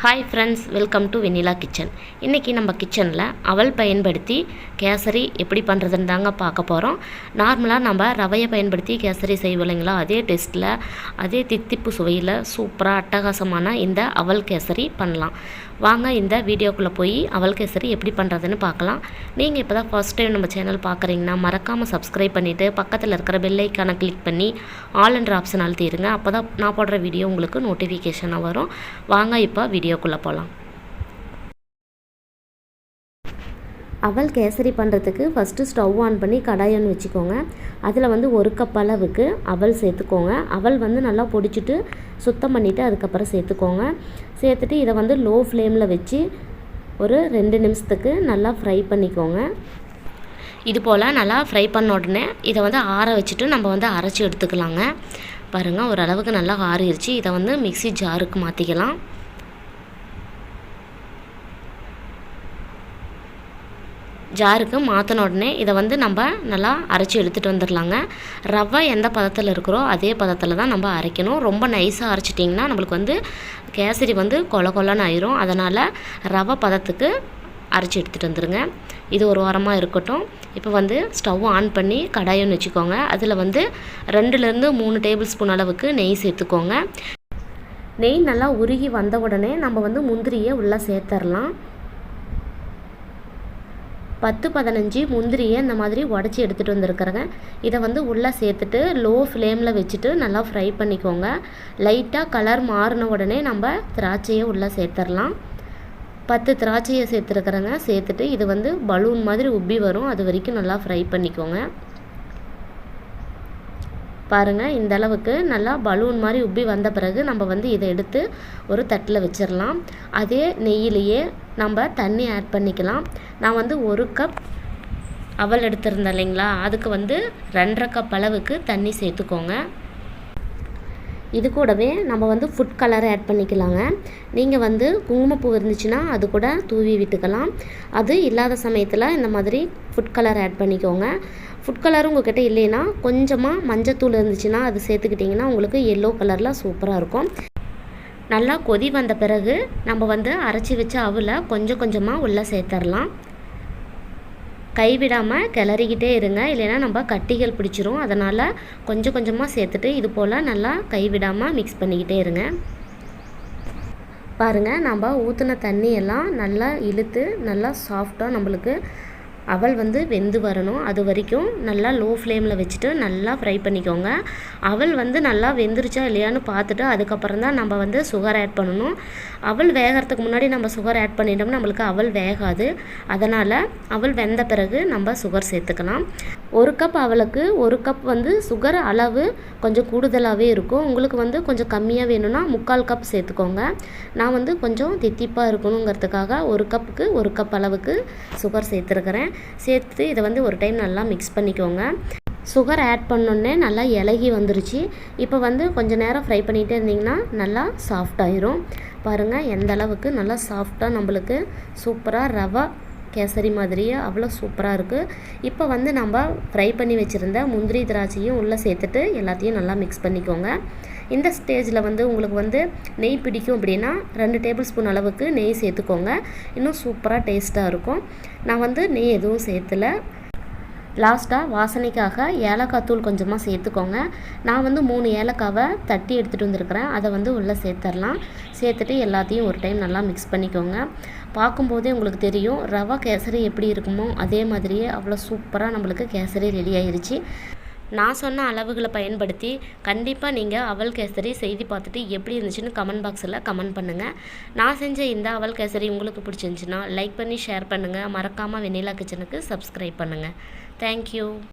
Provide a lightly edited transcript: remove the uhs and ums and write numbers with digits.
Hi friends, welcome to Vennila kitchen. இன்றைக்கி நம்ம கிச்சனில் அவல் பயன்படுத்தி கேசரி எப்படி பண்ணுறதுன்னு தாங்க பார்க்க போகிறோம். நார்மலாக நம்ம ரவையை பயன்படுத்தி கேசரி செய்வோம் இல்லைங்களா, அதே டேஸ்ட்டில் அதே தித்திப்பு சுவையில் சூப்பராக அட்டகாசமான இந்த அவல் கேசரி பண்ணலாம். வாங்க இந்த வீடியோக்குள்ளே போய் அவல் கேசரி எப்படி பண்ணுறதுன்னு பார்க்கலாம். நீங்கள் இப்போ தான் ஃபர்ஸ்ட் டைம் நம்ம சேனல் பார்க்குறீங்கன்னா மறக்காமல் சப்ஸ்கிரைப் பண்ணிவிட்டு பக்கத்தில் இருக்கிற பெல் ஐக்கானை கிளிக் பண்ணி ஆல் என்ற ஆப்ஷன் அழுத்திடுங்க. அப்போ தான் நான் போடுற வீடியோ உங்களுக்கு நோட்டிஃபிகேஷனாக வரும். வாங்க இப்போ வீடியோக்குள்ளே போகலாம். அவல் கேசரி பண்ணுறதுக்கு ஃபஸ்ட்டு ஸ்டவ் ஆன் பண்ணி கடாய் ஒன்று வச்சுக்கோங்க. அதில் வந்து 1 கப் அளவுக்கு அவல் சேர்த்துக்கோங்க. அவல் வந்து நல்லா பொடிச்சிட்டு சுத்தம் பண்ணிவிட்டு அதுக்கப்புறம் சேர்த்துக்கோங்க. சேர்த்துட்டு இதை வந்து லோ ஃப்ளேமில் வச்சு ஒரு 2 நிமிஷத்துக்கு நல்லா ஃப்ரை பண்ணிக்கோங்க. இது போல் நல்லா ஃப்ரை பண்ண உடனே இதை வந்து ஆற வச்சுட்டு நம்ம வந்து அரைச்சி எடுத்துக்கலாங்க. பாருங்கள், ஓரளவுக்கு நல்லா ஆறிடுச்சு. இதை வந்து மிக்ஸி ஜாருக்கு மாற்றிக்கலாம். ஜாருக்கு மாற்றின உடனே இதை வந்து நம்ம நல்லா அரைச்சி எடுத்துகிட்டு வந்துடலாங்க. ரவை எந்த பதத்தில் இருக்கிறோ அதே பதத்தில் தான் நம்ம அரைக்கணும். ரொம்ப நைஸாக அரைச்சிட்டிங்கன்னா நம்மளுக்கு வந்து கேசரி வந்து கொல கொலன்னு ஆயிரும். அதனால் ரவை பதத்துக்கு அரைச்சி எடுத்துகிட்டு வந்துடுங்க. இது ஒரு வாரமாக இருக்கட்டும். இப்போ வந்து ஸ்டவ் ஆன் பண்ணி கடாயம் வச்சுக்கோங்க. அதில் வந்து 2லேருந்து 3 டேபிள் ஸ்பூன் அளவுக்கு நெய் சேர்த்துக்கோங்க. நெய் நல்லா உருகி வந்த உடனே நம்ம வந்து முந்திரியை உள்ளே சேர்த்துடலாம். 10-15 முந்திரியை இந்த மாதிரி உடச்சி எடுத்துகிட்டு வந்துருக்குறேங்க. இதை வந்து உள்ளே சேர்த்துட்டு லோ ஃப்ளேமில் வச்சுட்டு நல்லா ஃப்ரை பண்ணிக்கோங்க. லைட்டாக கலர் மாறின உடனே நம்ம திராட்சையை உள்ளே சேர்த்துடலாம். 10 திராட்சையை சேர்த்துருக்குறேங்க. சேர்த்துட்டு இது வந்து பலூன் மாதிரி உப்பி வரும், அது வரைக்கும் நல்லா ஃப்ரை பண்ணிக்கோங்க. பாருங்கள், இந்த அளவுக்கு நல்லா பலூன் மாதிரி உப்பி வந்த பிறகு நம்ம வந்து இதை எடுத்து ஒரு தட்டில் வச்சிடலாம். அதே நெய்யிலேயே நம்ம தண்ணி ஆட் பண்ணிக்கலாம். நான் வந்து 1 கப் அவல் எடுத்திருந்தேன் இல்லைங்களா, அதுக்கு வந்து 2.5 கப் அளவுக்கு தண்ணி சேர்த்துக்கோங்க. இது கூடவே நம்ம வந்து ஃபுட் கலர் ஆட் பண்ணிக்கலாங்க. நீங்கள் வந்து குங்குமப்பூ இருந்துச்சுன்னா அது கூட தூவி விட்டுக்கலாம். அது இல்லாத சமயத்தில் இந்த மாதிரி ஃபுட் கலர் ஆட் பண்ணிக்கோங்க. ஃபுட் கலரும் உங்கள்கிட்ட இல்லைன்னா கொஞ்சமாக மஞ்சத்தூள் இருந்துச்சுன்னா அது சேர்த்துக்கிட்டிங்கன்னா உங்களுக்கு எல்லோ கலரில் சூப்பராக இருக்கும். நல்லா கொதி வந்த பிறகு நம்ம வந்து அரைச்சி வச்ச அவலை கொஞ்சம் கொஞ்சமாக உள்ளே சேர்த்துடலாம். கைவிடாமல் கிளறிக்கிட்டே இருங்க, இல்லைன்னா நம்ம கட்டிகள் பிடிச்சிரும். அதனால் கொஞ்சம் கொஞ்சமாக சேர்த்துட்டு இது போல் நல்லா கைவிடாமல் மிக்ஸ் பண்ணிக்கிட்டே இருங்க. பாருங்கள், நம்ம ஊற்றின தண்ணியெல்லாம் நல்லா இழுத்து நல்லா சாஃப்டாக நம்மளுக்கு அவல் வந்து வெந்து வரணும். அது வரைக்கும் நல்லா லோ ஃப்ளேமில் வச்சுட்டு நல்லா ஃப்ரை பண்ணிக்கோங்க. அவல் வந்து நல்லா வெந்துருச்சா இல்லையான்னு பார்த்துட்டு அதுக்கப்புறம் தான் நம்ம வந்து சுகர் ஆட் பண்ணணும். அவல் வேகிறதுக்கு முன்னாடி நம்ம சுகர் ஆட் பண்ணிட்டோம்னா நம்மளுக்கு அவல் வேகாது. அதனால் அவல் வெந்த பிறகு நம்ம சுகர் சேர்த்துக்கலாம். 1 கப் அவலுக்கு 1 கப் வந்து சுகர் அளவு கொஞ்சம் கூடுதலாகவே இருக்கும். உங்களுக்கு வந்து கொஞ்சம் கம்மியாக வேணும்னா 3/4 கப் சேர்த்துக்கோங்க. நான் வந்து கொஞ்சம் தித்திப்பாக இருக்கணுங்கிறதுக்காக 1 கப்புக்கு 1 கப் அளவுக்கு சுகர் சேர்த்துருக்கிறேன். சேர்த்து இதை வந்து ஒரு டைம் நல்லா மிக்ஸ் பண்ணிக்கோங்க. சுகர் ஆட் பண்ணோன்னே நல்லா இலகி வந்துருச்சு. இப்போ வந்து கொஞ்சம் நேரம் ஃப்ரை பண்ணிகிட்டே இருந்திங்கன்னா நல்லா சாஃப்டாயிரும். பாருங்கள், எந்த அளவுக்கு நல்லா சாஃப்டாக நம்மளுக்கு சூப்பராக ரவா கேசரி மாதிரியே அவ்வளோ சூப்பராக இருக்குது. இப்போ வந்து நம்ம ஃப்ரை பண்ணி வச்சுருந்த முந்திரி திராட்சையும் உள்ளே சேர்த்துட்டு எல்லாத்தையும் நல்லா மிக்ஸ் பண்ணிக்கோங்க. இந்த ஸ்டேஜில் வந்து உங்களுக்கு வந்து நெய் பிடிக்கும் அப்படின்னா 2 டேபிள் ஸ்பூன் அளவுக்கு நெய் சேர்த்துக்கோங்க. இன்னும் சூப்பராக டேஸ்ட்டாக இருக்கும். நான் வந்து நெய் எதுவும் சேர்த்துல. லாஸ்ட்டாக வாசனைக்காக ஏலக்காய் தூள் கொஞ்சமாக சேர்த்துக்கோங்க. நான் வந்து 3 ஏலக்காவை தட்டி எடுத்துகிட்டு வந்துருக்கிறேன். அதை வந்து உள்ளே சேர்த்துடலாம். சேர்த்துட்டு எல்லாத்தையும் ஒரு டைம் நல்லா மிக்ஸ் பண்ணிக்கோங்க. பார்க்கும்போதே உங்களுக்கு தெரியும் ரவா கேசரி எப்படி இருக்குமோ அதே மாதிரியே அவ்வளோ சூப்பராக நம்மளுக்கு கேசரி ரெடி ஆயிடுச்சு. நான் சொன்ன அளவுகளை பயன்படுத்தி கண்டிப்பாக நீங்கள் அவல் கேசரி செய்து பார்த்துட்டு எப்படி இருந்துச்சுன்னு கமெண்ட் பாக்ஸில் கமெண்ட் பண்ணுங்கள். நான் செஞ்ச இந்த அவல் கேசரி உங்களுக்கு பிடிச்சிருந்துச்சுன்னா லைக் பண்ணி ஷேர் பண்ணுங்கள். மறக்காமல் வெண்ணிலா கிச்சனுக்கு சப்ஸ்கிரைப் பண்ணுங்கள். தேங்க்யூ.